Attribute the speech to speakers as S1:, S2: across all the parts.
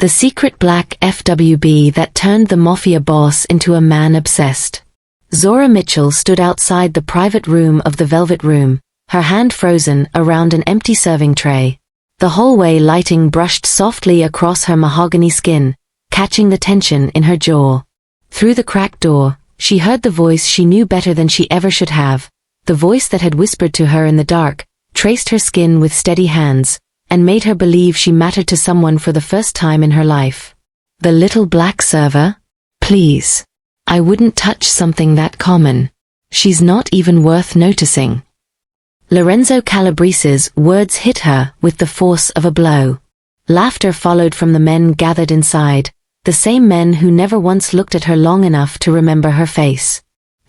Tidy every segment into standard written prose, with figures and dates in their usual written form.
S1: The secret black FWB that turned the Mafia boss into a man obsessed. Zora Mitchell stood outside the private room of the Velvet Room, her hand frozen around an empty serving tray. The hallway lighting brushed softly across her mahogany skin, catching the tension in her jaw. Through the cracked door, she heard the voice she knew better than she ever should have, the voice that had whispered to her in the dark, traced her skin with steady hands, and made her believe she mattered to someone for the first time in her life. The little black server? Please. I wouldn't touch something that common. She's not even worth noticing. Lorenzo Calabrese's words hit her with the force of a blow. Laughter followed from the men gathered inside, the same men who never once looked at her long enough to remember her face.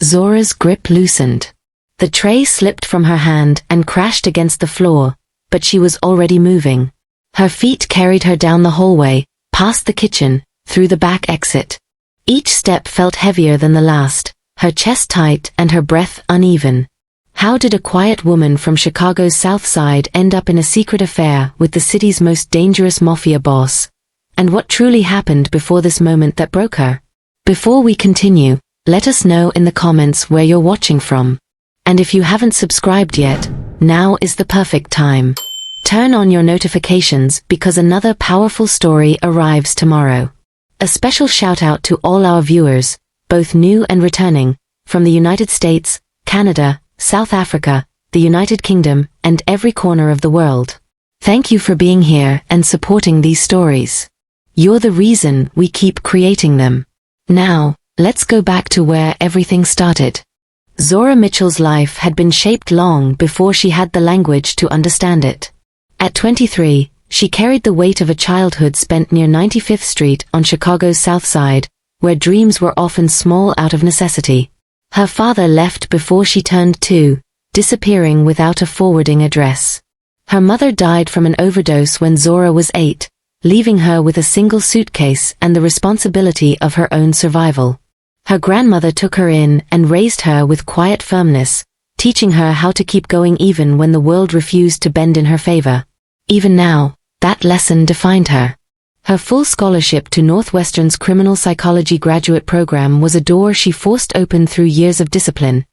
S1: Zora's grip loosened. The tray slipped from her hand and crashed against the floor, but she was already moving. Her feet carried her down the hallway, past the kitchen, through the back exit. Each step felt heavier than the last, her chest tight and her breath uneven. How did a quiet woman from Chicago's South Side end up in a secret affair with the city's most dangerous Mafia boss? And what truly happened before this moment that broke her? Before we continue, let us know in the comments where you're watching from. And if you haven't subscribed yet, now is the perfect time. Turn on your notifications because another powerful story arrives tomorrow. A special shout out to all our viewers, both new and returning, from the United States, Canada, South Africa, the United Kingdom, and every corner of the world. Thank you for being here and supporting these stories. You're the reason we keep creating them. Now, let's go back to where everything started. Zora Mitchell's life had been shaped long before she had the language to understand it. At 23, she carried the weight of a childhood spent near 95th Street on Chicago's South Side, where dreams were often small out of necessity. Her father left before she turned 2, disappearing without a forwarding address. Her mother died from an overdose when Zora was 8, leaving her with a single suitcase and the responsibility of her own survival. Her grandmother took her in and raised her with quiet firmness, teaching her how to keep going even when the world refused to bend in her favor. Even now, that lesson defined her. Her full scholarship to Northwestern's criminal psychology graduate program was a door she forced open through years of discipline.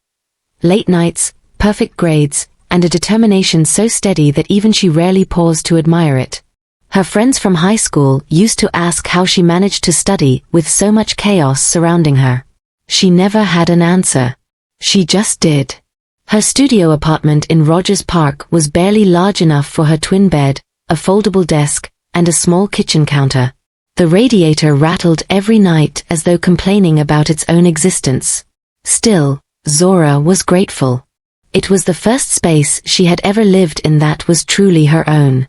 S1: Late nights, perfect grades, and a determination so steady that even she rarely paused to admire it. Her friends from high school used to ask how she managed to study with so much chaos surrounding her. She never had an answer. She just did. Her studio apartment in Rogers Park was barely large enough for her twin bed, a foldable desk, and a small kitchen counter. The radiator rattled every night as though complaining about its own existence. Still, Zora was grateful. It was the first space she had ever lived in that was truly her own.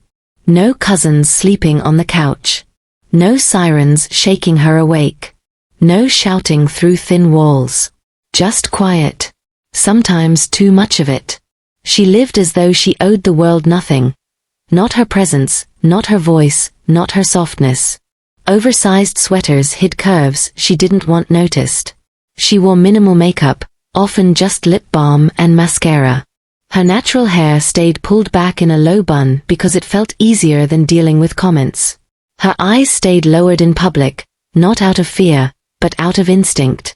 S1: No cousins sleeping on the couch. No sirens shaking her awake. No shouting through thin walls. Just quiet. Sometimes too much of it. She lived as though she owed the world nothing. Not her presence, not her voice, not her softness. Oversized sweaters hid curves she didn't want noticed. She wore minimal makeup, often just lip balm and mascara. Her natural hair stayed pulled back in a low bun because it felt easier than dealing with comments. Her eyes stayed lowered in public, not out of fear, but out of instinct.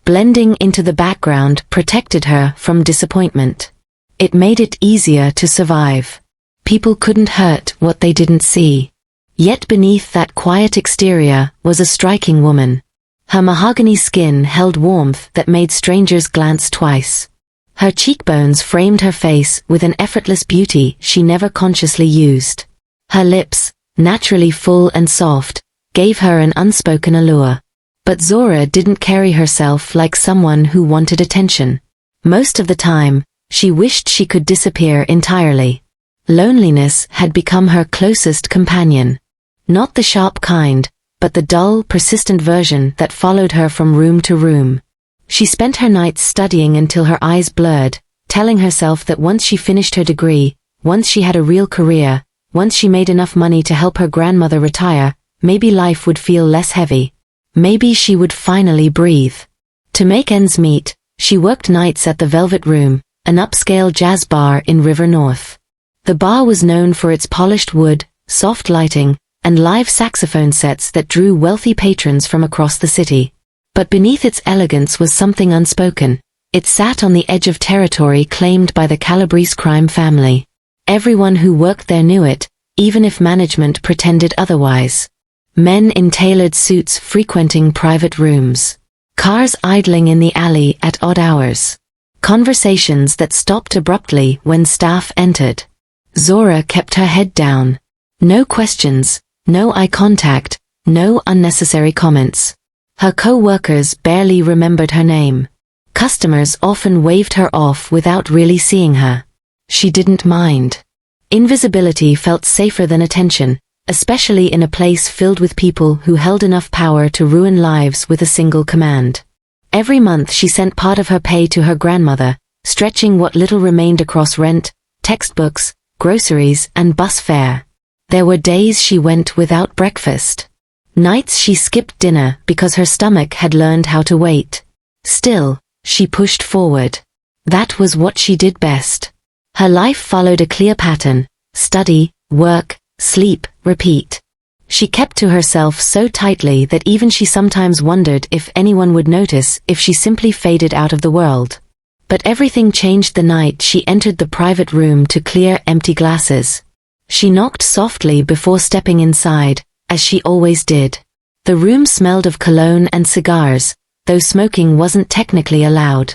S1: Blending into the background protected her from disappointment. It made it easier to survive. People couldn't hurt what they didn't see. Yet beneath that quiet exterior was a striking woman. Her mahogany skin held warmth that made strangers glance twice. Her cheekbones framed her face with an effortless beauty she never consciously used. Her lips, naturally full and soft, gave her an unspoken allure. But Zora didn't carry herself like someone who wanted attention. Most of the time, she wished she could disappear entirely. Loneliness had become her closest companion. Not the sharp kind, but the dull, persistent version that followed her from room to room. She spent her nights studying until her eyes blurred, telling herself that once she finished her degree, once she had a real career, once she made enough money to help her grandmother retire, maybe life would feel less heavy. Maybe she would finally breathe. To make ends meet, she worked nights at the Velvet Room, an upscale jazz bar in River North. The bar was known for its polished wood, soft lighting, and live saxophone sets that drew wealthy patrons from across the city. But beneath its elegance was something unspoken. It sat on the edge of territory claimed by the Calabrese crime family. Everyone who worked there knew it, even if management pretended otherwise. Men in tailored suits frequenting private rooms. Cars idling in the alley at odd hours. Conversations that stopped abruptly when staff entered. Zora kept her head down. No questions, no eye contact, no unnecessary comments. Her co-workers barely remembered her name. Customers often waved her off without really seeing her. She didn't mind. Invisibility felt safer than attention, especially in a place filled with people who held enough power to ruin lives with a single command. Every month she sent part of her pay to her grandmother, stretching what little remained across rent, textbooks, groceries, and bus fare. There were days she went without breakfast. Nights she skipped dinner because her stomach had learned how to wait. Still, she pushed forward. That was what she did best. Her life followed a clear pattern: study, work, sleep, repeat. She kept to herself so tightly that even she sometimes wondered if anyone would notice if she simply faded out of the world. But everything changed the night she entered the private room to clear empty glasses. She knocked softly before stepping inside, as she always did. The room smelled of cologne and cigars, though smoking wasn't technically allowed.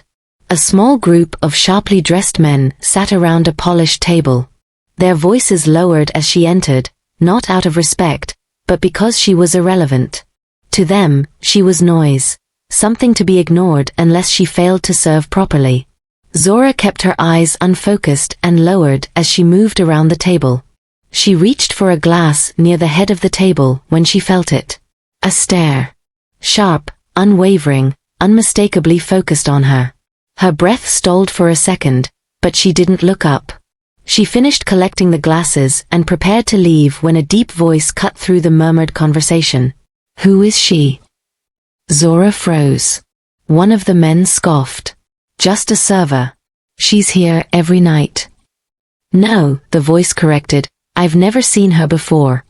S1: A small group of sharply dressed men sat around a polished table. Their voices lowered as she entered, not out of respect, but because she was irrelevant. To them, she was noise, something to be ignored unless she failed to serve properly. Zora kept her eyes unfocused and lowered as she moved around the table. She reached for a glass near the head of the table when she felt it. A stare. Sharp, unwavering, unmistakably focused on her. Her breath stalled for a second, but she didn't look up. She finished collecting the glasses and prepared to leave when a deep voice cut through the murmured conversation. "Who is she?" Zora froze. One of the men scoffed. "Just a server. She's here every night." "No," the voice corrected, "I've never seen her before."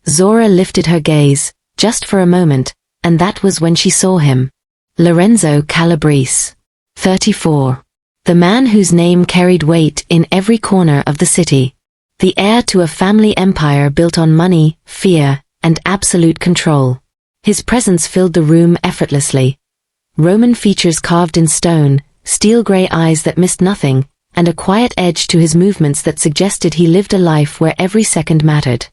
S1: Zora lifted her gaze, just for a moment, and that was when she saw him. Lorenzo Calabrese. 34. The man whose name carried weight in every corner of the city. The heir to a family empire built on money, fear, and absolute control. His presence filled the room effortlessly. Roman features carved in stone, steel-gray eyes that missed nothing, and a quiet edge to his movements that suggested he lived a life where every second mattered.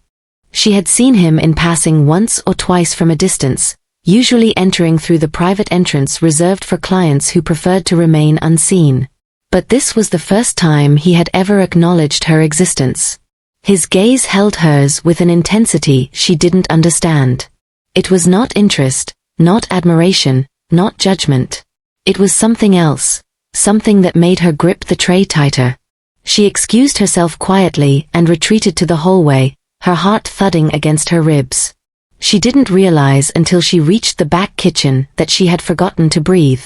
S1: She had seen him in passing once or twice from a distance, usually entering through the private entrance reserved for clients who preferred to remain unseen. But this was the first time he had ever acknowledged her existence. His gaze held hers with an intensity she didn't understand. It was not interest, not admiration, not judgment. It was something else, something that made her grip the tray tighter. She excused herself quietly and retreated to the hallway, her heart thudding against her ribs. She didn't realize until she reached the back kitchen that she had forgotten to breathe.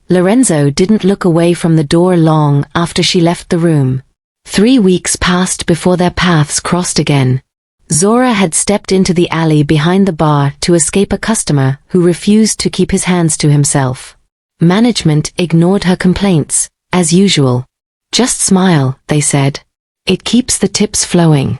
S1: Lorenzo didn't look away from the door long after she left the room. 3 weeks passed before their paths crossed again. Zora had stepped into the alley behind the bar to escape a customer who refused to keep his hands to himself. Management ignored her complaints, as usual. "Just smile," they said. "It keeps the tips flowing."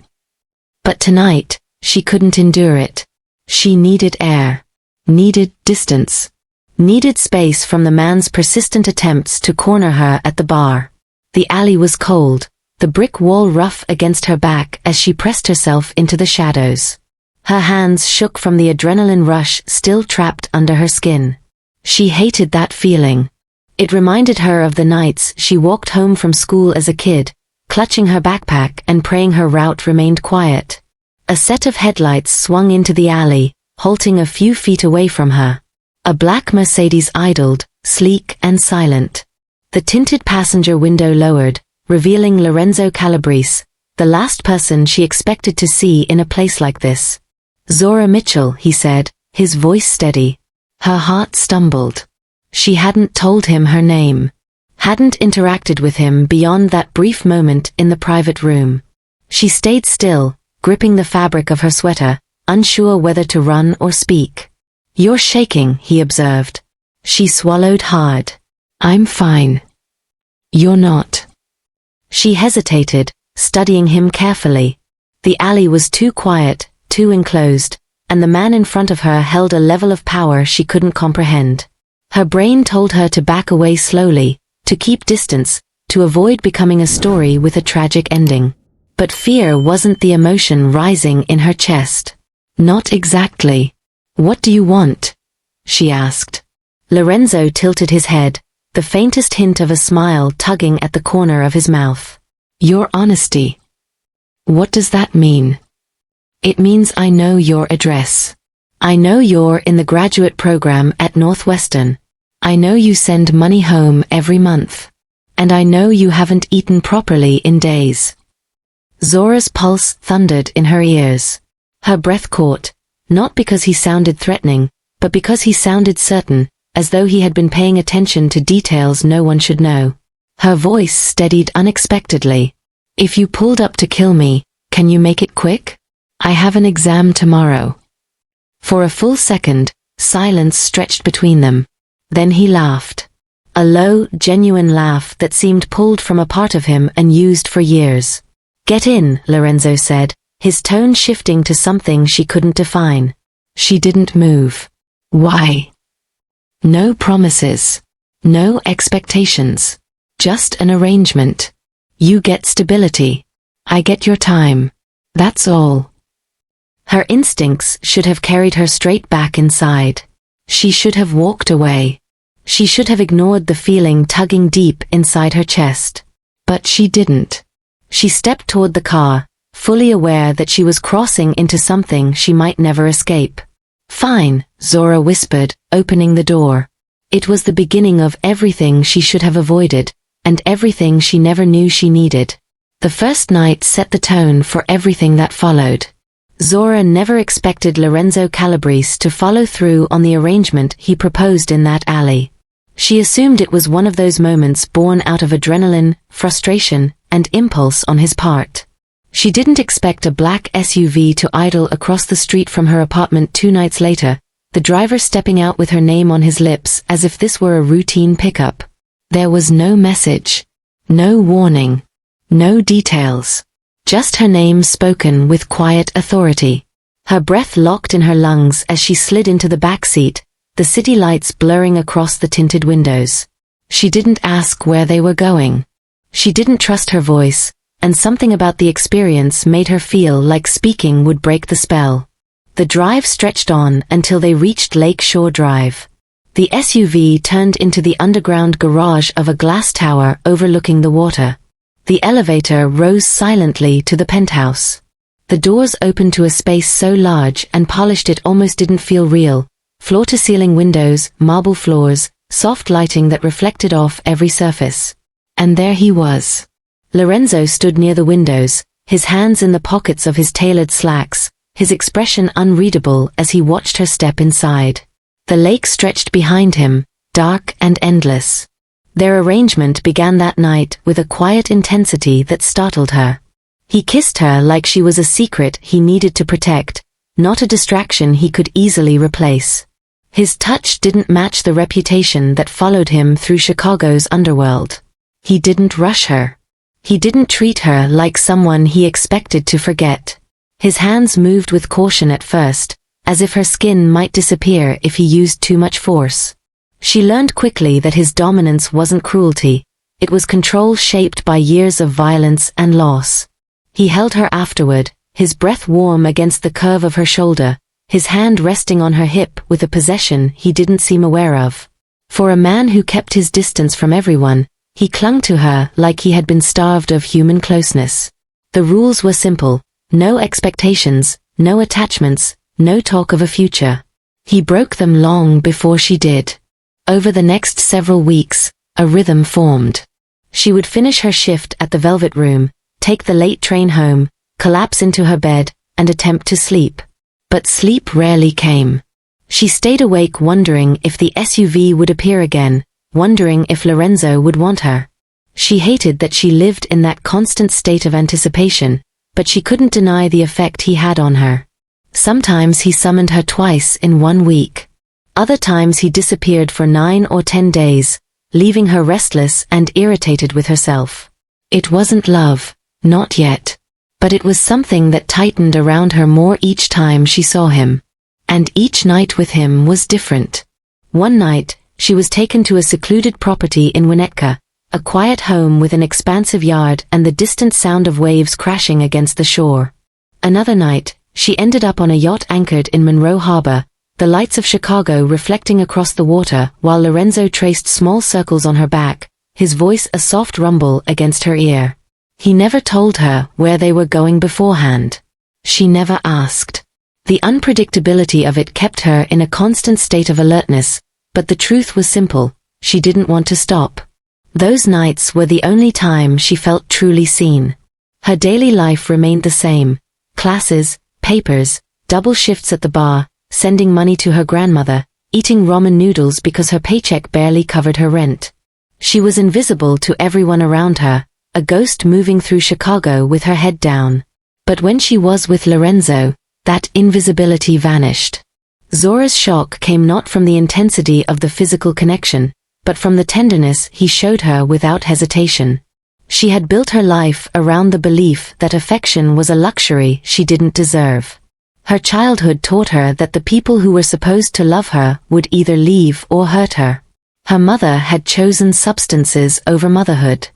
S1: But tonight, she couldn't endure it. She needed air. Needed distance. Needed space from the man's persistent attempts to corner her at the bar. The alley was cold, the brick wall rough against her back as she pressed herself into the shadows. Her hands shook from the adrenaline rush still trapped under her skin. She hated that feeling. It reminded her of the nights she walked home from school as a kid, clutching her backpack and praying her route remained quiet. A set of headlights swung into the alley, halting a few feet away from her. A black Mercedes idled, sleek and silent. The tinted passenger window lowered, revealing Lorenzo Calabrese, the last person she expected to see in a place like this. "Zora Mitchell," he said, his voice steady. Her heart stumbled. She hadn't told him her name. Hadn't interacted with him beyond that brief moment in the private room. She stayed still, gripping the fabric of her sweater, unsure whether to run or speak. "You're shaking," he observed. She swallowed hard. "I'm fine." "You're not." She hesitated, studying him carefully. The alley was too quiet, too enclosed, and the man in front of her held a level of power she couldn't comprehend. Her brain told her to back away slowly, to keep distance, to avoid becoming a story with a tragic ending. But fear wasn't the emotion rising in her chest. "Not exactly. What do you want?" she asked. Lorenzo tilted his head, the faintest hint of a smile tugging at the corner of his mouth. "Your honesty." "What does that mean?" "It means I know your address. I know you're in the graduate program at Northwestern. I know you send money home every month. And I know you haven't eaten properly in days." Zora's pulse thundered in her ears. Her breath caught, not because he sounded threatening, but because he sounded certain, as though he had been paying attention to details no one should know. Her voice steadied unexpectedly. "If you pulled up to kill me, can you make it quick? I have an exam tomorrow." For a full second, silence stretched between them. Then he laughed. A low, genuine laugh that seemed pulled from a part of him and used for years. "Get in," Lorenzo said, his tone shifting to something she couldn't define. She didn't move. "Why?" "No promises. No expectations. Just an arrangement. You get stability. I get your time. That's all." Her instincts should have carried her straight back inside. She should have walked away. She should have ignored the feeling tugging deep inside her chest. But she didn't. She stepped toward the car, fully aware that she was crossing into something she might never escape. "Fine," Zora whispered, opening the door. It was the beginning of everything she should have avoided, and everything she never knew she needed. The first night set the tone for everything that followed. Zora never expected Lorenzo Calabrese to follow through on the arrangement he proposed in that alley. She assumed it was one of those moments born out of adrenaline, frustration, and impulse on his part. She didn't expect a black SUV to idle across the street from her apartment 2 nights later, the driver stepping out with her name on his lips as if this were a routine pickup. There was no message, no warning, no details. Just her name spoken with quiet authority. Her breath locked in her lungs as she slid into the back seat, the city lights blurring across the tinted windows. She didn't ask where they were going. She didn't trust her voice, and something about the experience made her feel like speaking would break the spell. The drive stretched on until they reached Lake Shore Drive. The SUV turned into the underground garage of a glass tower overlooking the water. The elevator rose silently to the penthouse. The doors opened to a space so large and polished it almost didn't feel real. Floor-to-ceiling windows, marble floors, soft lighting that reflected off every surface. And there he was. Lorenzo stood near the windows, his hands in the pockets of his tailored slacks, his expression unreadable as he watched her step inside. The lake stretched behind him, dark and endless. Their arrangement began that night with a quiet intensity that startled her. He kissed her like she was a secret he needed to protect, not a distraction he could easily replace. His touch didn't match the reputation that followed him through Chicago's underworld. He didn't rush her. He didn't treat her like someone he expected to forget. His hands moved with caution at first, as if her skin might disappear if he used too much force. She learned quickly that his dominance wasn't cruelty, it was control shaped by years of violence and loss. He held her afterward, his breath warm against the curve of her shoulder, his hand resting on her hip with a possession he didn't seem aware of. For a man who kept his distance from everyone, he clung to her like he had been starved of human closeness. The rules were simple, no expectations, no attachments, no talk of a future. He broke them long before she did. Over the next several weeks, a rhythm formed. She would finish her shift at the Velvet Room, take the late train home, collapse into her bed, and attempt to sleep. But sleep rarely came. She stayed awake wondering if the SUV would appear again, wondering if Lorenzo would want her. She hated that she lived in that constant state of anticipation, but she couldn't deny the effect he had on her. Sometimes he summoned her twice in 1 week. Other times he disappeared for 9 or 10 days, leaving her restless and irritated with herself. It wasn't love, not yet. But it was something that tightened around her more each time she saw him. And each night with him was different. One night, she was taken to a secluded property in Winnetka, a quiet home with an expansive yard and the distant sound of waves crashing against the shore. Another night, she ended up on a yacht anchored in Monroe Harbor, the lights of Chicago reflecting across the water while Lorenzo traced small circles on her back, his voice a soft rumble against her ear. He never told her where they were going beforehand. She never asked. The unpredictability of it kept her in a constant state of alertness, but the truth was simple: she didn't want to stop. Those nights were the only time she felt truly seen. Her daily life remained the same: classes, papers, double shifts at the bar, sending money to her grandmother, eating ramen noodles because her paycheck barely covered her rent. She was invisible to everyone around her, a ghost moving through Chicago with her head down. But when she was with Lorenzo, that invisibility vanished. Zora's shock came not from the intensity of the physical connection, but from the tenderness he showed her without hesitation. She had built her life around the belief that affection was a luxury she didn't deserve. Her childhood taught her that the people who were supposed to love her would either leave or hurt her. Her mother had chosen substances over motherhood.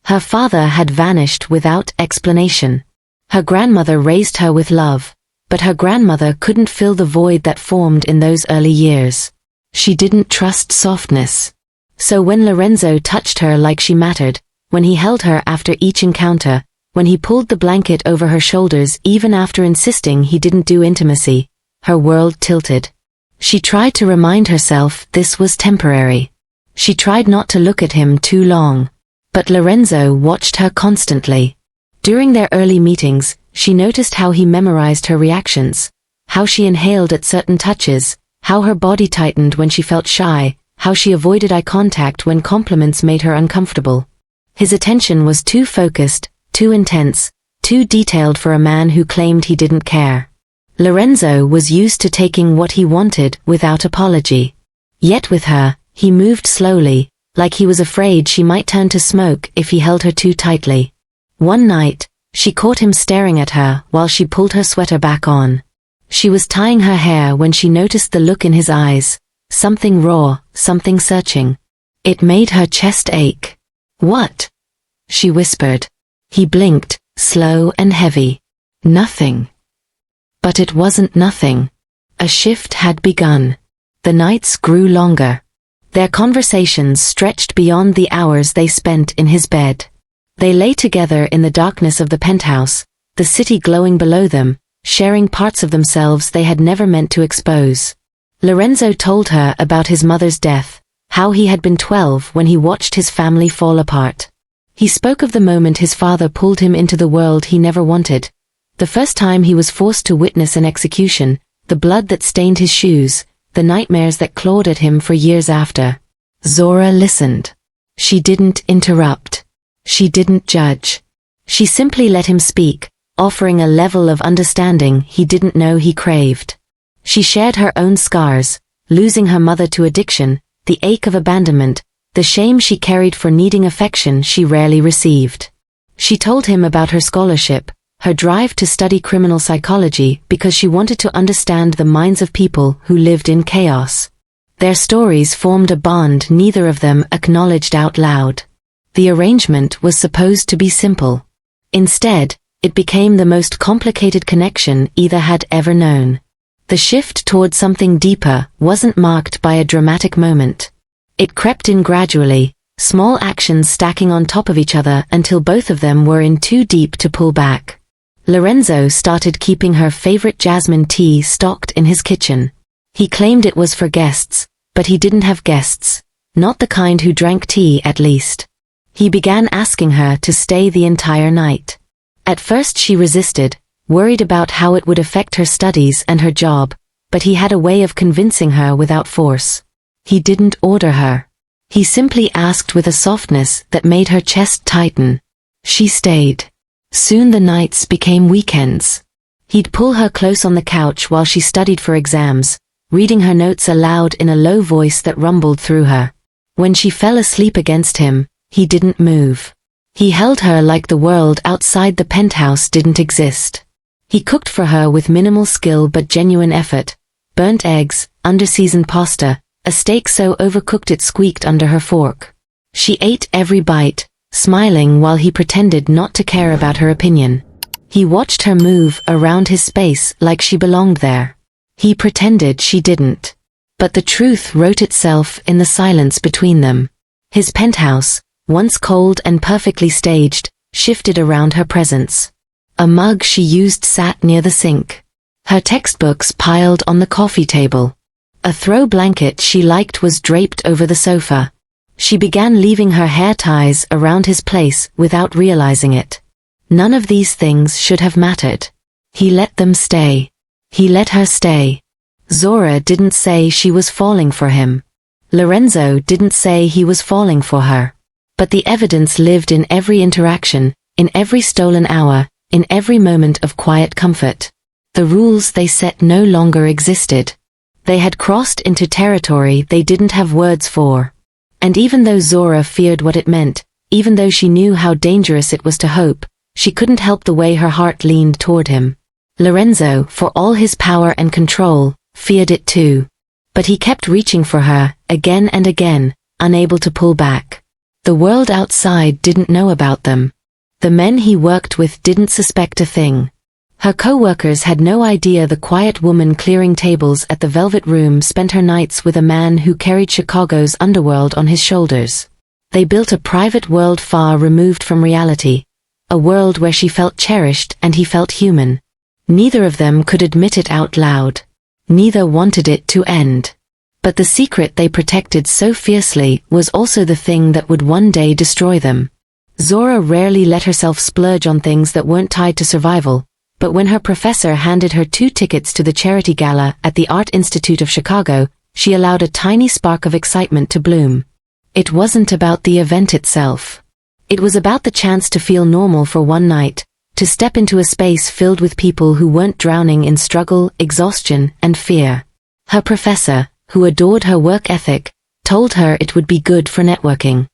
S1: Her father had vanished without explanation. Her grandmother raised her with love, but her grandmother couldn't fill the void that formed in those early years. She didn't trust softness. So when Lorenzo touched her like she mattered, when he held her after each encounter, when he pulled the blanket over her shoulders even after insisting he didn't do intimacy, her world tilted. She tried to remind herself this was temporary. She tried not to look at him too long. But Lorenzo watched her constantly. During their early meetings, she noticed how he memorized her reactions, how she inhaled at certain touches, how her body tightened when she felt shy, how she avoided eye contact when compliments made her uncomfortable. His attention was too focused, too intense, too detailed for a man who claimed he didn't care. Lorenzo was used to taking what he wanted without apology. Yet with her, he moved slowly, like he was afraid she might turn to smoke if he held her too tightly. One night, she caught him staring at her while she pulled her sweater back on. She was tying her hair when she noticed the look in his eyes, something raw, something searching. It made her chest ache. "What?" she whispered. He blinked, slow and heavy. "Nothing." But it wasn't nothing. A shift had begun. The nights grew longer. Their conversations stretched beyond the hours they spent in his bed. They lay together in the darkness of the penthouse, the city glowing below them, sharing parts of themselves they had never meant to expose. Lorenzo told her about his mother's death, how he had been 12 when he watched his family fall apart. He spoke of the moment his father pulled him into the world he never wanted, the first time he was forced to witness an execution, the blood that stained his shoes, the nightmares that clawed at him for years after. Zora listened. She didn't interrupt. She didn't judge. She simply let him speak, offering a level of understanding he didn't know he craved. She shared her own scars, losing her mother to addiction, the ache of abandonment, the shame she carried for needing affection she rarely received. She told him about her scholarship, her drive to study criminal psychology because she wanted to understand the minds of people who lived in chaos. Their stories formed a bond neither of them acknowledged out loud. The arrangement was supposed to be simple. Instead, it became the most complicated connection either had ever known. The shift toward something deeper wasn't marked by a dramatic moment. It crept in gradually, small actions stacking on top of each other until both of them were in too deep to pull back. Lorenzo started keeping her favorite jasmine tea stocked in his kitchen. He claimed it was for guests, but he didn't have guests, not the kind who drank tea at least. He began asking her to stay the entire night. At first she resisted, worried about how it would affect her studies and her job, but he had a way of convincing her without force. He didn't order her. He simply asked with a softness that made her chest tighten. She stayed. Soon the nights became weekends. He'd pull her close on the couch while she studied for exams, reading her notes aloud in a low voice that rumbled through her. When she fell asleep against him, he didn't move. He held her like the world outside the penthouse didn't exist. He cooked for her with minimal skill but genuine effort. Burnt eggs, under-seasoned pasta, a steak so overcooked it squeaked under her fork. She ate every bite, smiling while he pretended not to care about her opinion. He watched her move around his space like she belonged there. He pretended she didn't. But the truth wrote itself in the silence between them. His penthouse, once cold and perfectly staged, shifted around her presence. A mug she used sat near the sink. Her textbooks piled on the coffee table. A throw blanket she liked was draped over the sofa. She began leaving her hair ties around his place without realizing it. None of these things should have mattered. He let them stay. He let her stay. Zora didn't say she was falling for him. Lorenzo didn't say he was falling for her. But the evidence lived in every interaction, in every stolen hour, in every moment of quiet comfort. The rules they set no longer existed. They had crossed into territory they didn't have words for. And even though Zora feared what it meant, even though she knew how dangerous it was to hope, she couldn't help the way her heart leaned toward him. Lorenzo, for all his power and control, feared it too. But he kept reaching for her, again and again, unable to pull back. The world outside didn't know about them. The men he worked with didn't suspect a thing. Her co-workers had no idea the quiet woman clearing tables at the Velvet Room spent her nights with a man who carried Chicago's underworld on his shoulders. They built a private world far removed from reality, a world where she felt cherished and he felt human. Neither of them could admit it out loud. Neither wanted it to end. But the secret they protected so fiercely was also the thing that would one day destroy them. Zora rarely let herself splurge on things that weren't tied to survival, but when her professor handed her 2 tickets to the charity gala at the Art Institute of Chicago, she allowed a tiny spark of excitement to bloom. It wasn't about the event itself. It was about the chance to feel normal for one night, to step into a space filled with people who weren't drowning in struggle, exhaustion, and fear. Her professor, who adored her work ethic, told her it would be good for networking.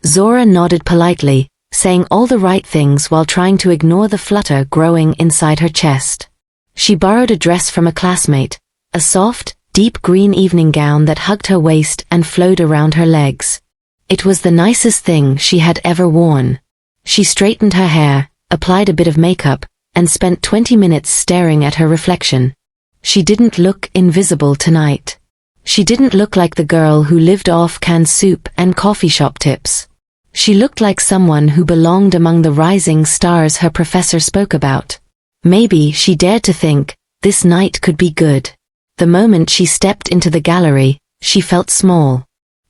S1: Zora nodded politely, saying all the right things while trying to ignore the flutter growing inside her chest. She borrowed a dress from a classmate, a soft, deep green evening gown that hugged her waist and flowed around her legs. It was the nicest thing she had ever worn. She straightened her hair, applied a bit of makeup, and spent 20 minutes staring at her reflection. She didn't look invisible tonight. She didn't look like the girl who lived off canned soup and coffee shop tips. She looked like someone who belonged among the rising stars her professor spoke about. Maybe she dared to think, this night could be good. The moment she stepped into the gallery, she felt small.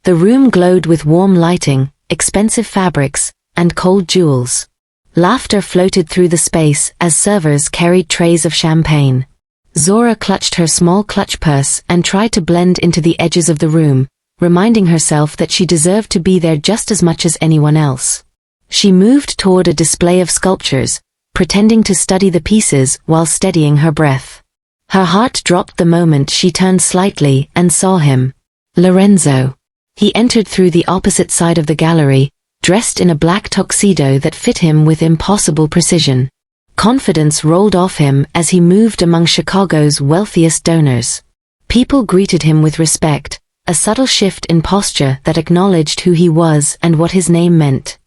S1: The room glowed with warm lighting, expensive fabrics, and cold jewels. Laughter floated through the space as servers carried trays of champagne. Zora clutched her small clutch purse and tried to blend into the edges of the room, reminding herself that she deserved to be there just as much as anyone else. She moved toward a display of sculptures, pretending to study the pieces while steadying her breath. Her heart dropped the moment she turned slightly and saw him. Lorenzo. He entered through the opposite side of the gallery, dressed in a black tuxedo that fit him with impossible precision. Confidence rolled off him as he moved among Chicago's wealthiest donors. People greeted him with respect, a subtle shift in posture that acknowledged who he was and what his name meant.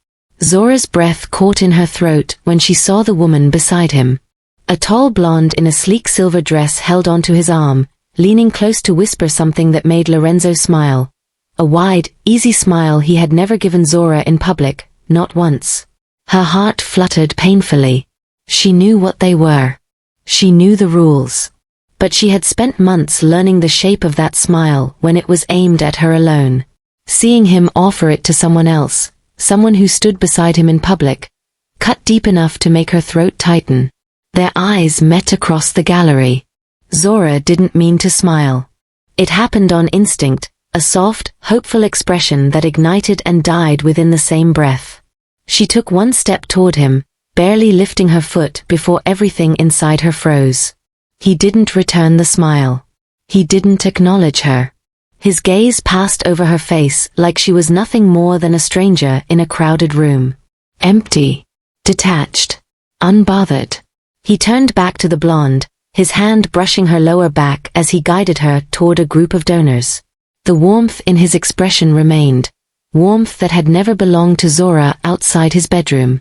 S1: Zora's breath caught in her throat when she saw the woman beside him. A tall blonde in a sleek silver dress held onto his arm, leaning close to whisper something that made Lorenzo smile. A wide, easy smile he had never given Zora in public, not once. Her heart fluttered painfully. She knew what they were. She knew the rules. But she had spent months learning the shape of that smile when it was aimed at her alone. Seeing him offer it to someone else, someone who stood beside him in public, cut deep enough to make her throat tighten. Their eyes met across the gallery. Zora didn't mean to smile. It happened on instinct, a soft, hopeful expression that ignited and died within the same breath. She took one step toward him, barely lifting her foot before everything inside her froze. He didn't return the smile. He didn't acknowledge her. His gaze passed over her face like she was nothing more than a stranger in a crowded room. Empty. Detached. Unbothered. He turned back to the blonde, his hand brushing her lower back as he guided her toward a group of donors. The warmth in his expression remained, warmth that had never belonged to Zora outside his bedroom.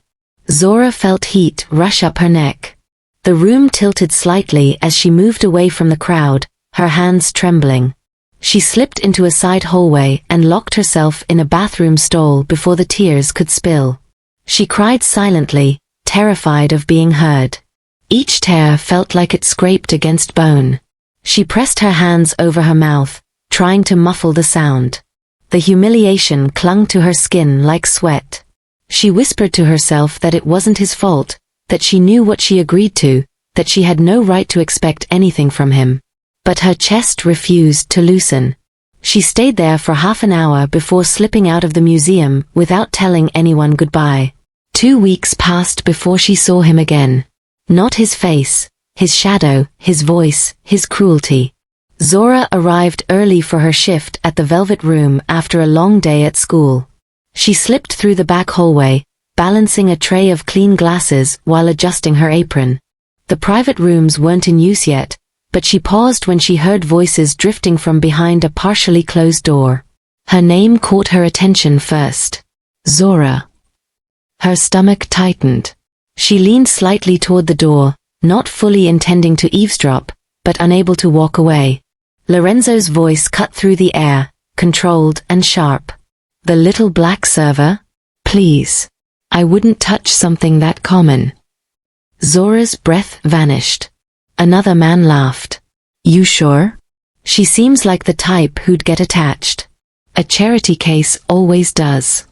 S1: Zora felt heat rush up her neck. The room tilted slightly as she moved away from the crowd, her hands trembling. She slipped into a side hallway and locked herself in a bathroom stall before the tears could spill. She cried silently, terrified of being heard. Each tear felt like it scraped against bone. She pressed her hands over her mouth, trying to muffle the sound. The humiliation clung to her skin like sweat. She whispered to herself that it wasn't his fault, that she knew what she agreed to, that she had no right to expect anything from him. But her chest refused to loosen. She stayed there for half an hour before slipping out of the museum without telling anyone goodbye. 2 weeks passed before she saw him again. Not his face, his shadow, his voice, his cruelty. Zora arrived early for her shift at the Velvet Room after a long day at school. She slipped through the back hallway, balancing a tray of clean glasses while adjusting her apron. The private rooms weren't in use yet, but she paused when she heard voices drifting from behind a partially closed door. Her name caught her attention first. Zora. Her stomach tightened. She leaned slightly toward the door, not fully intending to eavesdrop, but unable to walk away. Lorenzo's voice cut through the air, controlled and sharp. The little black server? Please. I wouldn't touch something that common. Zora's breath vanished. Another man laughed. You sure? She seems like the type who'd get attached. A charity case always does.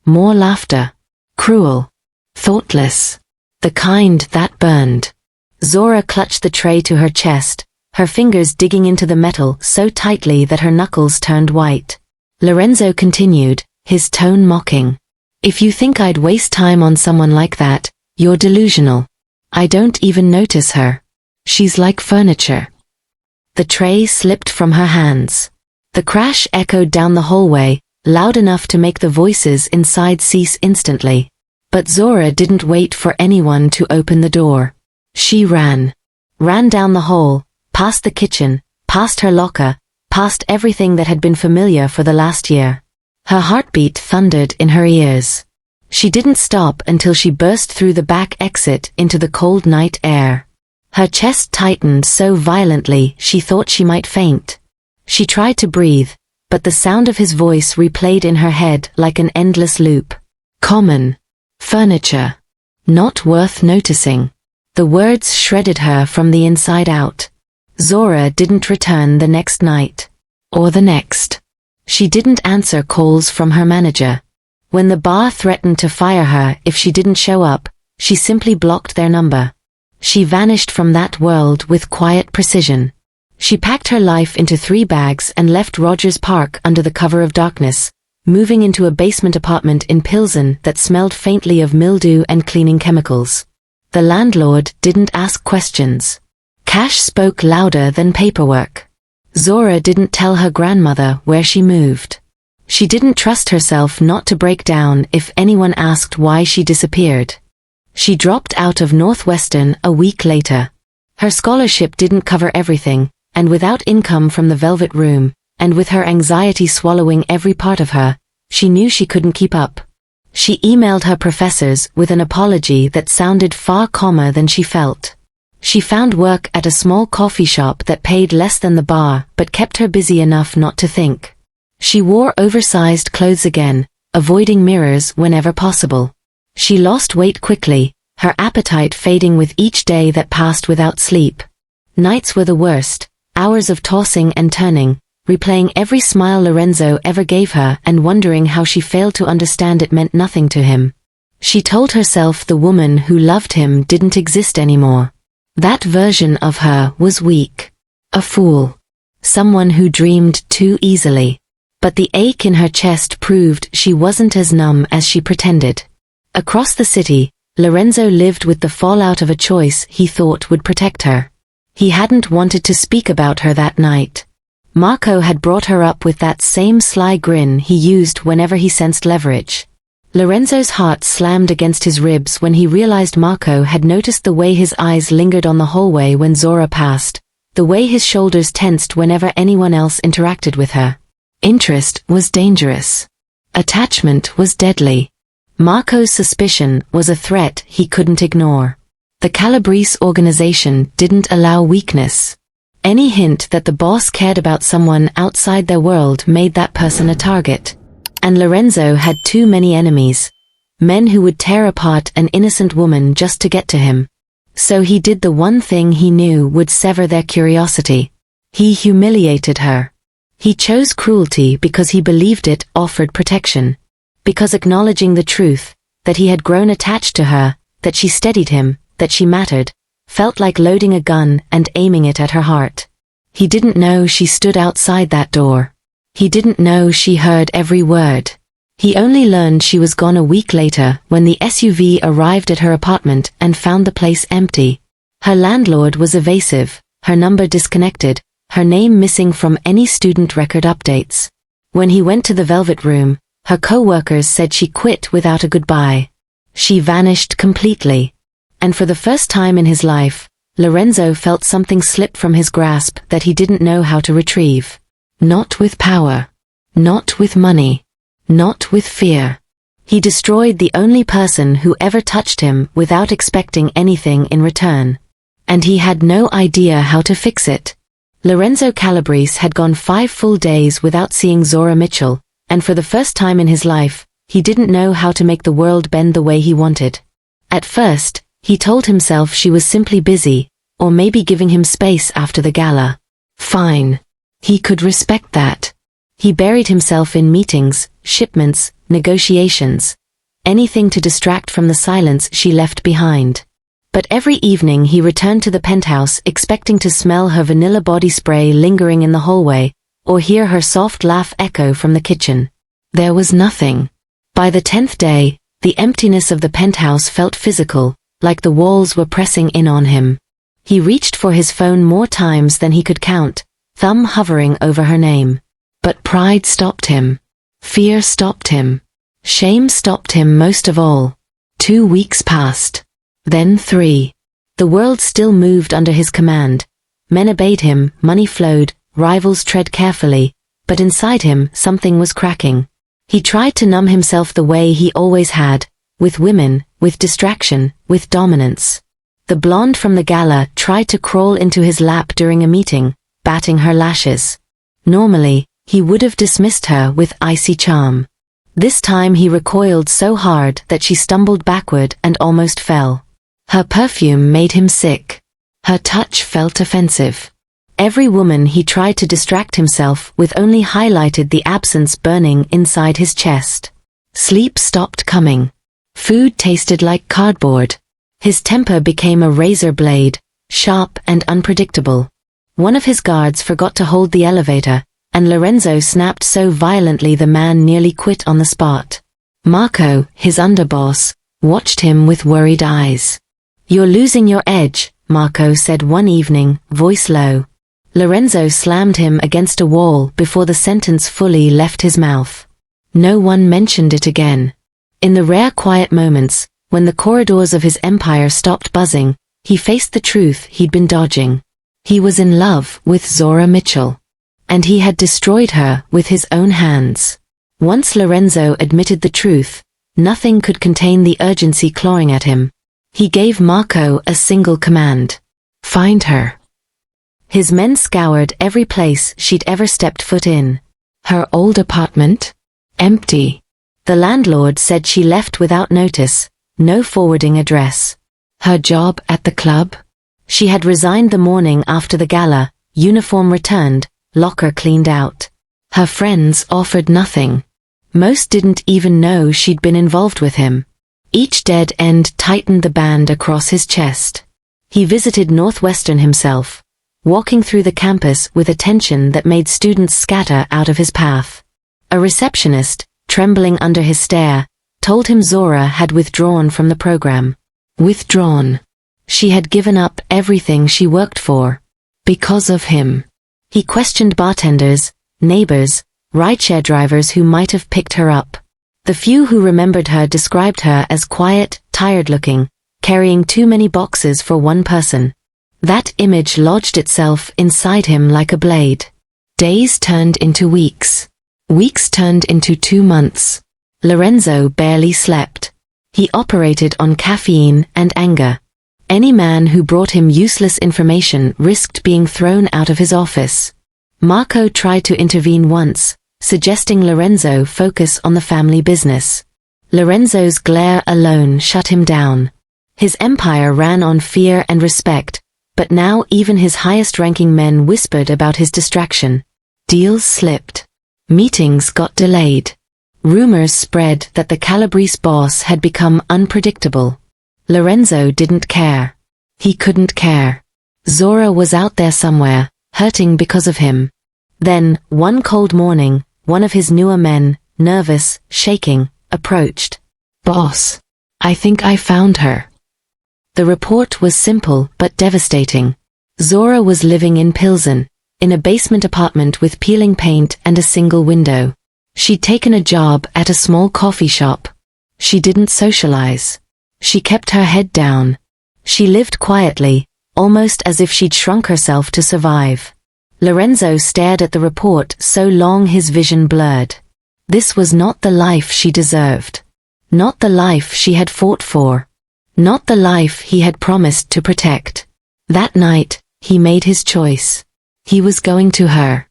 S1: More laughter. Cruel. Thoughtless. The kind that burned. Zora clutched the tray to her chest, her fingers digging into the metal so tightly that her knuckles turned white. Lorenzo continued, his tone mocking. If you think I'd waste time on someone like that, you're delusional. I don't even notice her. She's like furniture. The tray slipped from her hands. The crash echoed down the hallway, loud enough to make the voices inside cease instantly. But Zora didn't wait for anyone to open the door. She ran. Ran down the hall, past the kitchen, past her locker, past everything that had been familiar for the last year. Her heartbeat thundered in her ears. She didn't stop until she burst through the back exit into the cold night air. Her chest tightened so violently she thought she might faint. She tried to breathe, but the sound of his voice replayed in her head like an endless loop. Common. Furniture. Not worth noticing. The words shredded her from the inside out. Zora didn't return the next night. Or the next. She didn't answer calls from her manager. When the bar threatened to fire her if she didn't show up, she simply blocked their number. She vanished from that world with quiet precision. She packed her life into 3 bags and left Rogers Park under the cover of darkness, moving into a basement apartment in Pilsen that smelled faintly of mildew and cleaning chemicals. The landlord didn't ask questions. Cash spoke louder than paperwork. Zora didn't tell her grandmother where she moved. She didn't trust herself not to break down if anyone asked why she disappeared. She dropped out of Northwestern a week later. Her scholarship didn't cover everything, and without income from the Velvet Room, and with her anxiety swallowing every part of her, she knew she couldn't keep up. She emailed her professors with an apology that sounded far calmer than she felt. She found work at a small coffee shop that paid less than the bar but kept her busy enough not to think. She wore oversized clothes again, avoiding mirrors whenever possible. She lost weight quickly, her appetite fading with each day that passed without sleep. Nights were the worst, hours of tossing and turning, replaying every smile Lorenzo ever gave her and wondering how she failed to understand it meant nothing to him. She told herself the woman who loved him didn't exist anymore. That version of her was weak. A fool. Someone who dreamed too easily. But the ache in her chest proved she wasn't as numb as she pretended. Across the city, Lorenzo lived with the fallout of a choice he thought would protect her. He hadn't wanted to speak about her that night. Marco had brought her up with that same sly grin he used whenever he sensed leverage. Lorenzo's heart slammed against his ribs when he realized Marco had noticed the way his eyes lingered on the hallway when Zora passed, the way his shoulders tensed whenever anyone else interacted with her. Interest was dangerous. Attachment was deadly. Marco's suspicion was a threat he couldn't ignore. The Calabrese organization didn't allow weakness. Any hint that the boss cared about someone outside their world made that person a target. And Lorenzo had too many enemies. Men who would tear apart an innocent woman just to get to him. So he did the one thing he knew would sever their curiosity. He humiliated her. He chose cruelty because he believed it offered protection. Because acknowledging the truth, that he had grown attached to her, that she steadied him, that she mattered, felt like loading a gun and aiming it at her heart. He didn't know she stood outside that door. He didn't know she heard every word. He only learned she was gone a week later when the SUV arrived at her apartment and found the place empty. Her landlord was evasive, her number disconnected, her name missing from any student record updates. When he went to the Velvet Room, her co-workers said she quit without a goodbye. She vanished completely. And for the first time in his life, Lorenzo felt something slip from his grasp that he didn't know how to retrieve. Not with power. Not with money. Not with fear. He destroyed the only person who ever touched him without expecting anything in return. And he had no idea how to fix it. Lorenzo Calabrese had gone 5 full days without seeing Zora Mitchell, and for the first time in his life, he didn't know how to make the world bend the way he wanted. At first, he told himself she was simply busy, or maybe giving him space after the gala. Fine. He could respect that. He buried himself in meetings, shipments, negotiations. Anything to distract from the silence she left behind. But every evening he returned to the penthouse expecting to smell her vanilla body spray lingering in the hallway, or hear her soft laugh echo from the kitchen. There was nothing. By the 10th day, the emptiness of the penthouse felt physical, like the walls were pressing in on him. He reached for his phone more times than he could count, thumb hovering over her name. But pride stopped him. Fear stopped him. Shame stopped him most of all. 2 weeks passed. Then 3. The world still moved under his command. Men obeyed him, money flowed, rivals tread carefully, but inside him something was cracking. He tried to numb himself the way he always had, with women, with distraction, with dominance. The blonde from the gala tried to crawl into his lap during a meeting, batting her lashes. Normally, he would have dismissed her with icy charm. This time he recoiled so hard that she stumbled backward and almost fell. Her perfume made him sick. Her touch felt offensive. Every woman he tried to distract himself with only highlighted the absence burning inside his chest. Sleep stopped coming. Food tasted like cardboard. His temper became a razor blade, sharp and unpredictable. One of his guards forgot to hold the elevator, and Lorenzo snapped so violently the man nearly quit on the spot. Marco, his underboss, watched him with worried eyes. "You're losing your edge," Marco said one evening, voice low. Lorenzo slammed him against a wall before the sentence fully left his mouth. No one mentioned it again. In the rare quiet moments, when the corridors of his empire stopped buzzing, he faced the truth he'd been dodging. He was in love with Zora Mitchell. And he had destroyed her with his own hands. Once Lorenzo admitted the truth, nothing could contain the urgency clawing at him. He gave Marco a single command. Find her. His men scoured every place she'd ever stepped foot in. Her old apartment? Empty. The landlord said she left without notice, no forwarding address. Her job at the club? She had resigned the morning after the gala, uniform returned, locker cleaned out. Her friends offered nothing. Most didn't even know she'd been involved with him. Each dead end tightened the band across his chest. He visited Northwestern himself, walking through the campus with a tension that made students scatter out of his path. A receptionist, trembling under his stare, told him Zora had withdrawn from the program. Withdrawn. She had given up everything she worked for. Because of him. He questioned bartenders, neighbors, rideshare drivers who might have picked her up. The few who remembered her described her as quiet, tired-looking, carrying too many boxes for one person. That image lodged itself inside him like a blade. Days turned into weeks. Weeks turned into 2 months. Lorenzo barely slept. He operated on caffeine and anger. Any man who brought him useless information risked being thrown out of his office. Marco tried to intervene once, suggesting Lorenzo focus on the family business. Lorenzo's glare alone shut him down. His empire ran on fear and respect, but now even his highest-ranking men whispered about his distraction. Deals slipped. Meetings got delayed. Rumors spread that the Calabrese boss had become unpredictable. Lorenzo didn't care. He couldn't care. Zora was out there somewhere, hurting because of him. Then, one cold morning, one of his newer men, nervous, shaking, approached. "Boss, I think I found her." The report was simple but devastating. Zora was living in Pilsen, in a basement apartment with peeling paint and a single window. She'd taken a job at a small coffee shop. She didn't socialize. She kept her head down. She lived quietly, almost as if she'd shrunk herself to survive. Lorenzo stared at the report so long his vision blurred. This was not the life she deserved. Not the life she had fought for. Not the life he had promised to protect. That night, he made his choice. He was going to her.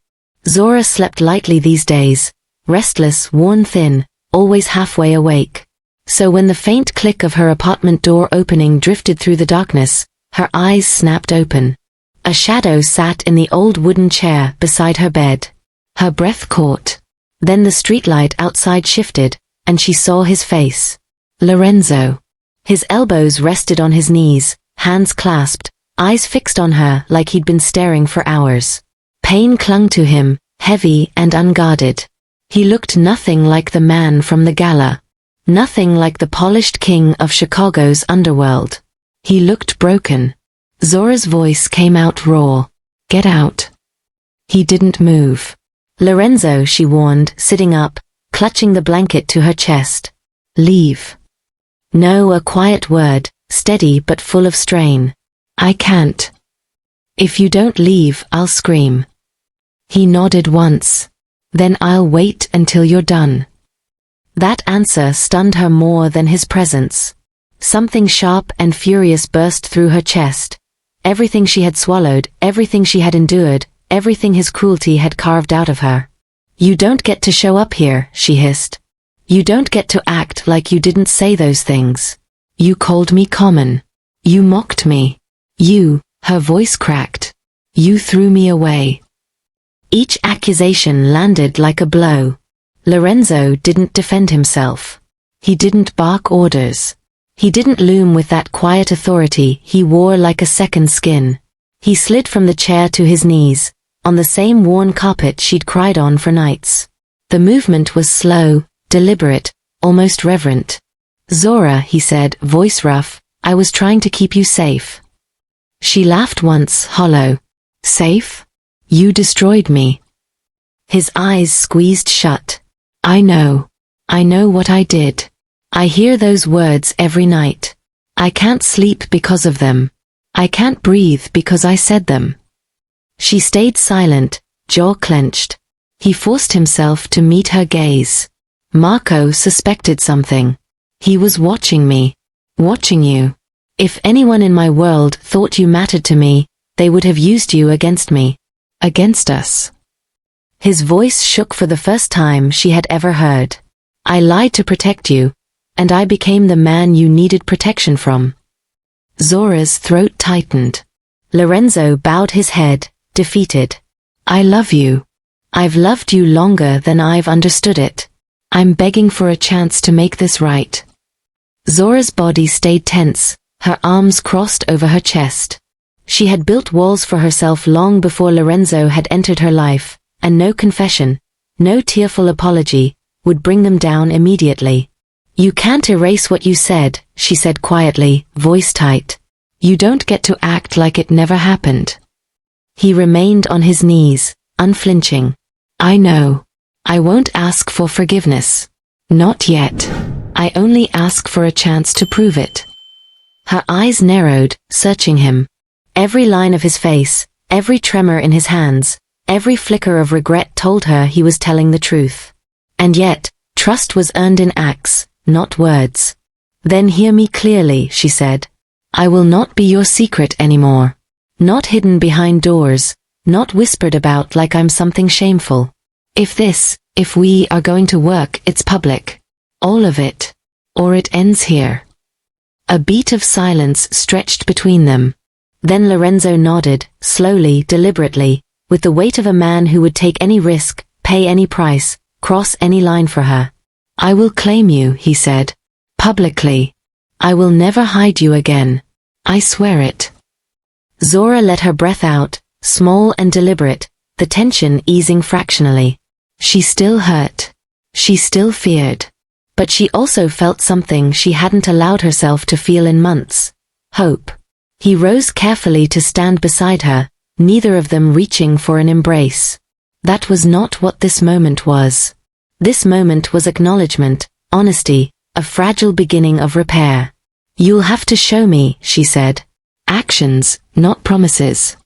S1: Zora slept lightly these days, restless, worn thin, always halfway awake. So when the faint click of her apartment door opening drifted through the darkness, her eyes snapped open. A shadow sat in the old wooden chair beside her bed. Her breath caught. Then the streetlight outside shifted, and she saw his face. Lorenzo. His elbows rested on his knees, hands clasped, eyes fixed on her like he'd been staring for hours. Pain clung to him, heavy and unguarded. He looked nothing like the man from the gala. Nothing like the polished king of Chicago's underworld. He looked broken. Zora's voice came out raw. "Get out." He didn't move. "Lorenzo," she warned, sitting up, clutching the blanket to her chest. "Leave." No, a quiet word, steady but full of strain. "I can't. If you don't leave, I'll scream." He nodded once. "Then I'll wait until you're done." That answer stunned her more than his presence. Something sharp and furious burst through her chest. Everything she had swallowed, everything she had endured, everything his cruelty had carved out of her. "You don't get to show up here," she hissed. "You don't get to act like you didn't say those things. You called me common. You mocked me. Her voice cracked. "You threw me away." Each accusation landed like a blow. Lorenzo didn't defend himself. He didn't bark orders. He didn't loom with that quiet authority he wore like a second skin. He slid from the chair to his knees, on the same worn carpet she'd cried on for nights. The movement was slow, deliberate, almost reverent. "Zora," he said, voice rough, "I was trying to keep you safe." She laughed once, hollow. "Safe? You destroyed me." His eyes squeezed shut. I know what I did. I hear those words every night. I can't sleep because of them. I can't breathe because I said them." She stayed silent, jaw clenched. He forced himself to meet her gaze. Marco suspected something. He was watching me. Watching you. If anyone in my world thought you mattered to me, they would have used you against me. Against us. His voice shook for the first time she had ever heard. "I lied to protect you, and I became the man you needed protection from." Zora's throat tightened. Lorenzo bowed his head, defeated. "I love you. I've loved you longer than I've understood it. I'm begging for a chance to make this right." Zora's body stayed tense, her arms crossed over her chest. She had built walls for herself long before Lorenzo had entered her life, and no confession, no tearful apology, would bring them down immediately. You can't erase what you said, she said quietly, voice tight. You don't get to act like it never happened. He remained on his knees, unflinching. I know. I won't ask for forgiveness. Not yet. I only ask for a chance to prove it. Her eyes narrowed, searching him. Every line of his face, every tremor in his hands, every flicker of regret told her he was telling the truth. And yet, trust was earned in acts, not words. Then hear me clearly, she said. I will not be your secret anymore. Not hidden behind doors, not whispered about like I'm something shameful. If we are going to work, it's public. All of it. Or it ends here. A beat of silence stretched between them. Then Lorenzo nodded, slowly, deliberately, with the weight of a man who would take any risk, pay any price, cross any line for her. I will claim you, he said. Publicly. I will never hide you again. I swear it. Zora let her breath out, small and deliberate, the tension easing fractionally. She still hurt. She still feared. But she also felt something she hadn't allowed herself to feel in months. Hope. He rose carefully to stand beside her, neither of them reaching for an embrace. That was not what this moment was. This moment was acknowledgement, honesty, a fragile beginning of repair. You'll have to show me, she said. Actions, not promises.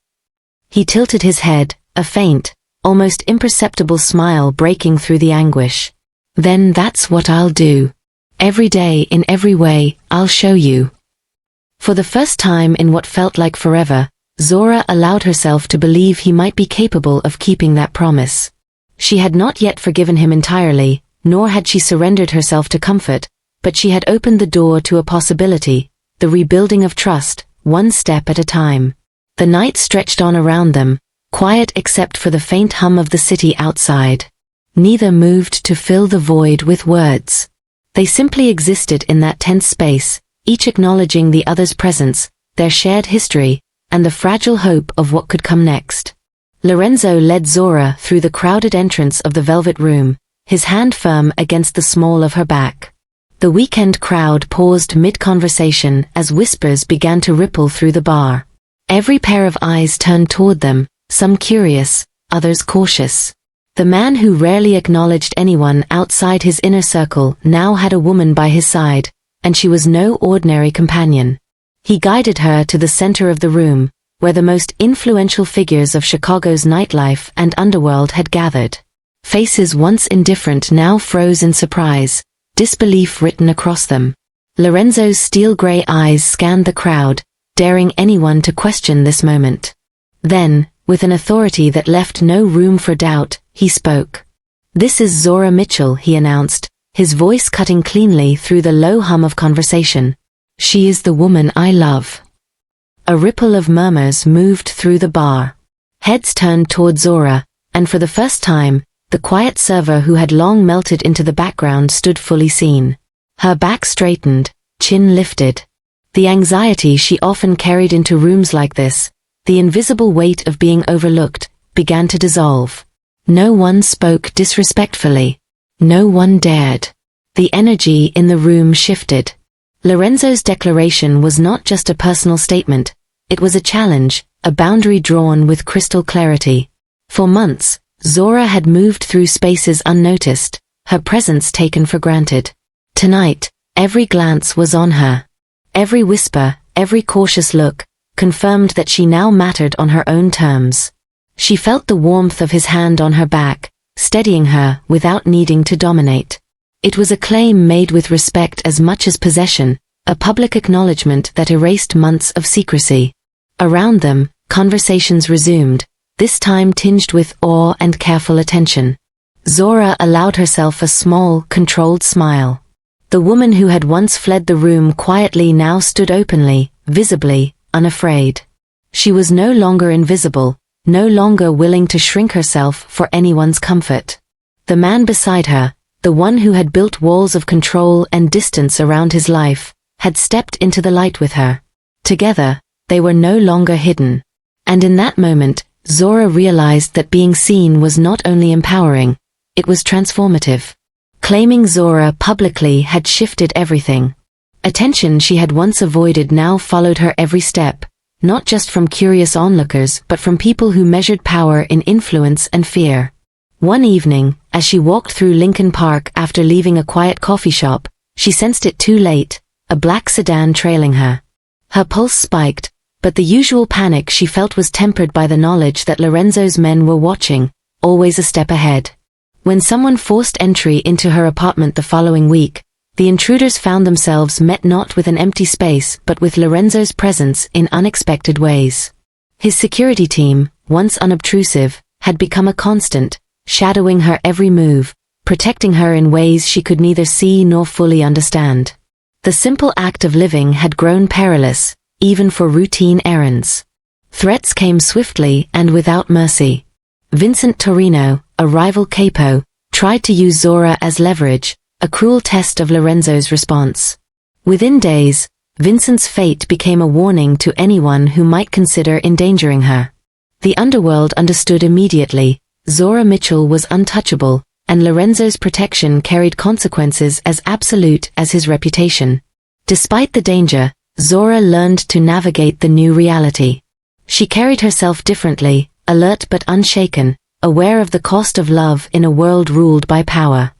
S1: He tilted his head, a faint, almost imperceptible smile breaking through the anguish. Then that's what I'll do. Every day, in every way, I'll show you. For the first time in what felt like forever, Zora allowed herself to believe he might be capable of keeping that promise. She had not yet forgiven him entirely, nor had she surrendered herself to comfort, but she had opened the door to a possibility, the rebuilding of trust, one step at a time. The night stretched on around them, quiet except for the faint hum of the city outside. Neither moved to fill the void with words. They simply existed in that tense space, each acknowledging the other's presence, their shared history, and the fragile hope of what could come next. Lorenzo led Zora through the crowded entrance of the velvet room, his hand firm against the small of her back. The weekend crowd paused mid-conversation as whispers began to ripple through the bar. Every pair of eyes turned toward them, some curious, others cautious. The man who rarely acknowledged anyone outside his inner circle now had a woman by his side, and she was no ordinary companion. He guided her to the center of the room, where the most influential figures of Chicago's nightlife and underworld had gathered. Faces once indifferent now froze in surprise, disbelief written across them. Lorenzo's steel-gray eyes scanned the crowd, daring anyone to question this moment. Then, with an authority that left no room for doubt, he spoke. This is Zora Mitchell, he announced, his voice cutting cleanly through the low hum of conversation. She is the woman I love. A ripple of murmurs moved through the bar. Heads turned toward Zora, and for the first time, the quiet server who had long melted into the background stood fully seen. Her back straightened, chin lifted. The anxiety she often carried into rooms like this, the invisible weight of being overlooked, began to dissolve. No one spoke disrespectfully. No one dared. The energy in the room shifted. Lorenzo's declaration was not just a personal statement, it was a challenge, a boundary drawn with crystal clarity. For months, Zora had moved through spaces unnoticed, her presence taken for granted. Tonight, every glance was on her. Every whisper, every cautious look, confirmed that she now mattered on her own terms. She felt the warmth of his hand on her back, steadying her without needing to dominate. It was a claim made with respect as much as possession, a public acknowledgement that erased months of secrecy. Around them, conversations resumed, this time tinged with awe and careful attention. Zora allowed herself a small, controlled smile. The woman who had once fled the room quietly now stood openly, visibly, unafraid. She was no longer invisible, no longer willing to shrink herself for anyone's comfort. The man beside her, the one who had built walls of control and distance around his life, had stepped into the light with her. Together, they were no longer hidden. And in that moment, Zora realized that being seen was not only empowering, it was transformative. Claiming Zora publicly had shifted everything. Attention she had once avoided now followed her every step, not just from curious onlookers but from people who measured power in influence and fear. One evening, as she walked through Lincoln Park after leaving a quiet coffee shop, she sensed it too late, a black sedan trailing her. Her pulse spiked, but the usual panic she felt was tempered by the knowledge that Lorenzo's men were watching, always a step ahead. When someone forced entry into her apartment the following week, the intruders found themselves met not with an empty space but with Lorenzo's presence in unexpected ways. His security team, once unobtrusive, had become a constant, shadowing her every move, protecting her in ways she could neither see nor fully understand. The simple act of living had grown perilous, even for routine errands. Threats came swiftly and without mercy. Vincent Torino, a rival capo, tried to use Zora as leverage, a cruel test of Lorenzo's response. Within days, Vincent's fate became a warning to anyone who might consider endangering her. The underworld understood immediately. Zora Mitchell was untouchable, and Lorenzo's protection carried consequences as absolute as his reputation. Despite the danger, Zora learned to navigate the new reality. She carried herself differently, alert but unshaken, aware of the cost of love in a world ruled by power.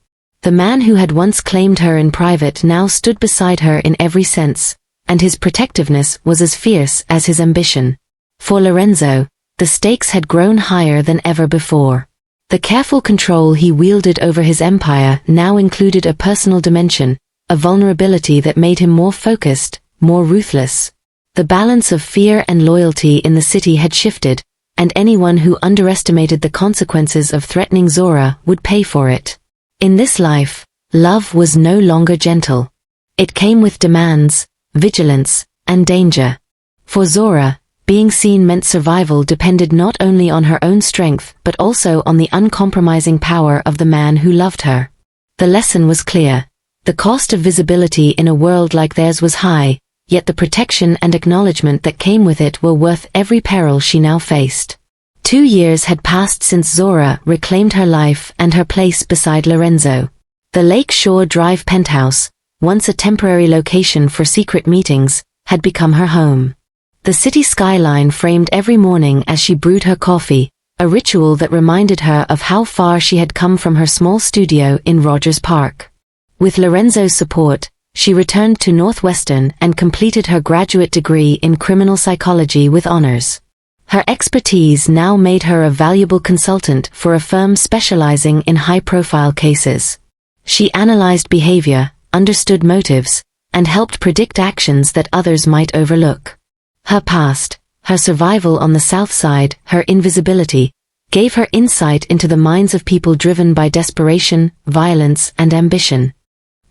S1: The man who had once claimed her in private now stood beside her in every sense, and his protectiveness was as fierce as his ambition. For Lorenzo, the stakes had grown higher than ever before. The careful control he wielded over his empire now included a personal dimension, a vulnerability that made him more focused, more ruthless. The balance of fear and loyalty in the city had shifted, and anyone who underestimated the consequences of threatening Zora would pay for it. In this life, love was no longer gentle. It came with demands, vigilance, and danger. For Zora, being seen meant survival depended not only on her own strength but also on the uncompromising power of the man who loved her. The lesson was clear. The cost of visibility in a world like theirs was high, yet the protection and acknowledgement that came with it were worth every peril she now faced. 2 years had passed since Zora reclaimed her life and her place beside Lorenzo. The Lake Shore Drive penthouse, once a temporary location for secret meetings, had become her home. The city skyline framed every morning as she brewed her coffee, a ritual that reminded her of how far she had come from her small studio in Rogers Park. With Lorenzo's support, she returned to Northwestern and completed her graduate degree in criminal psychology with honors. Her expertise now made her a valuable consultant for a firm specializing in high-profile cases. She analyzed behavior, understood motives, and helped predict actions that others might overlook. Her past, her survival on the South Side, her invisibility, gave her insight into the minds of people driven by desperation, violence, and ambition.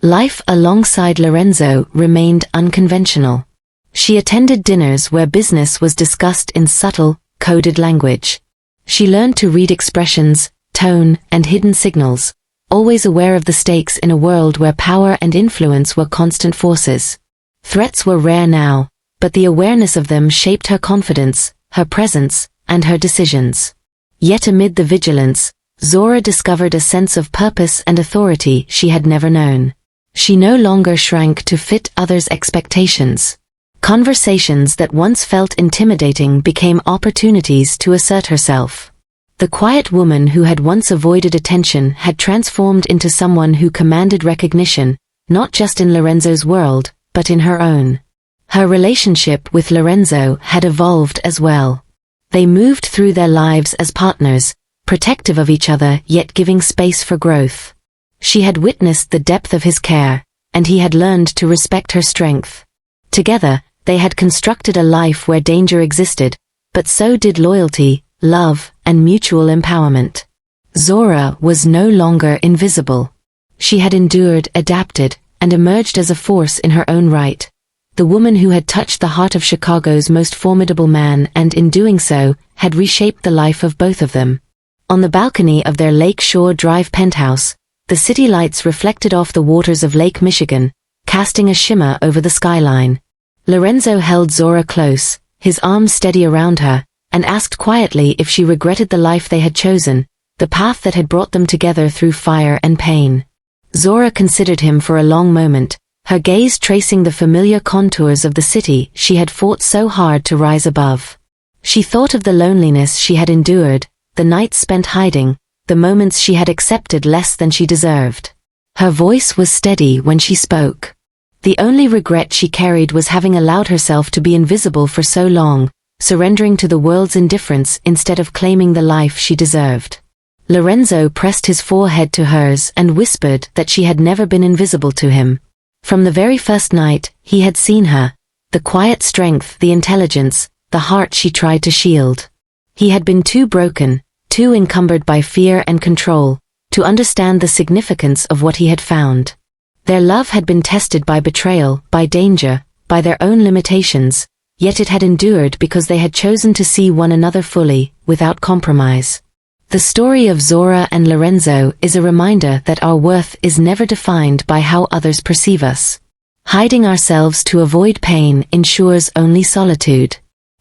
S1: Life alongside Lorenzo remained unconventional. She attended dinners where business was discussed in subtle, coded language. She learned to read expressions, tone, and hidden signals, always aware of the stakes in a world where power and influence were constant forces. Threats were rare now, but the awareness of them shaped her confidence, her presence, and her decisions. Yet amid the vigilance, Zora discovered a sense of purpose and authority she had never known. She no longer shrank to fit others' expectations. Conversations that once felt intimidating became opportunities to assert herself. The quiet woman who had once avoided attention had transformed into someone who commanded recognition, not just in Lorenzo's world, but in her own. Her relationship with Lorenzo had evolved as well. They moved through their lives as partners, protective of each other yet giving space for growth. She had witnessed the depth of his care, and he had learned to respect her strength. Together, they had constructed a life where danger existed, but so did loyalty, love, and mutual empowerment. Zora was no longer invisible. She had endured, adapted, and emerged as a force in her own right. The woman who had touched the heart of Chicago's most formidable man and in doing so, had reshaped the life of both of them. On the balcony of their Lake Shore Drive penthouse, the city lights reflected off the waters of Lake Michigan, casting a shimmer over the skyline. Lorenzo held Zora close, his arms steady around her, and asked quietly if she regretted the life they had chosen, the path that had brought them together through fire and pain. Zora considered him for a long moment, her gaze tracing the familiar contours of the city she had fought so hard to rise above. She thought of the loneliness she had endured, the nights spent hiding, the moments she had accepted less than she deserved. Her voice was steady when she spoke. The only regret she carried was having allowed herself to be invisible for so long, surrendering to the world's indifference instead of claiming the life she deserved. Lorenzo pressed his forehead to hers and whispered that she had never been invisible to him. From the very first night, he had seen her, the quiet strength, the intelligence, the heart she tried to shield. He had been too broken, too encumbered by fear and control, to understand the significance of what he had found. Their love had been tested by betrayal, by danger, by their own limitations, yet it had endured because they had chosen to see one another fully, without compromise. The story of Zora and Lorenzo is a reminder that our worth is never defined by how others perceive us. Hiding ourselves to avoid pain ensures only solitude.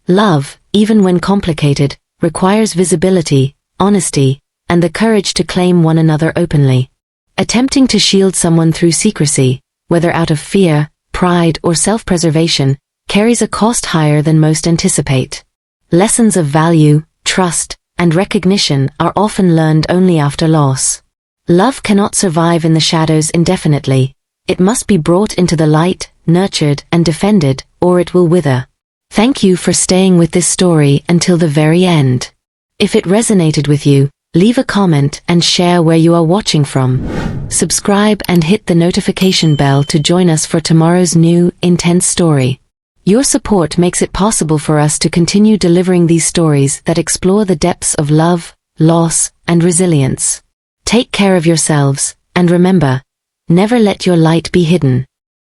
S1: Love, even when complicated, requires visibility, honesty, and the courage to claim one another openly. Attempting to shield someone through secrecy, whether out of fear, pride, or self-preservation, carries a cost higher than most anticipate. Lessons of value, trust, and recognition are often learned only after loss. Love cannot survive in the shadows indefinitely. It must be brought into the light, nurtured, and defended, or it will wither. Thank you for staying with this story until the very end. If it resonated with you, leave a comment and share where you are watching from. Subscribe and hit the notification bell to join us for tomorrow's new, intense story. Your support makes it possible for us to continue delivering these stories that explore the depths of love, loss, and resilience. Take care of yourselves, and remember, never let your light be hidden.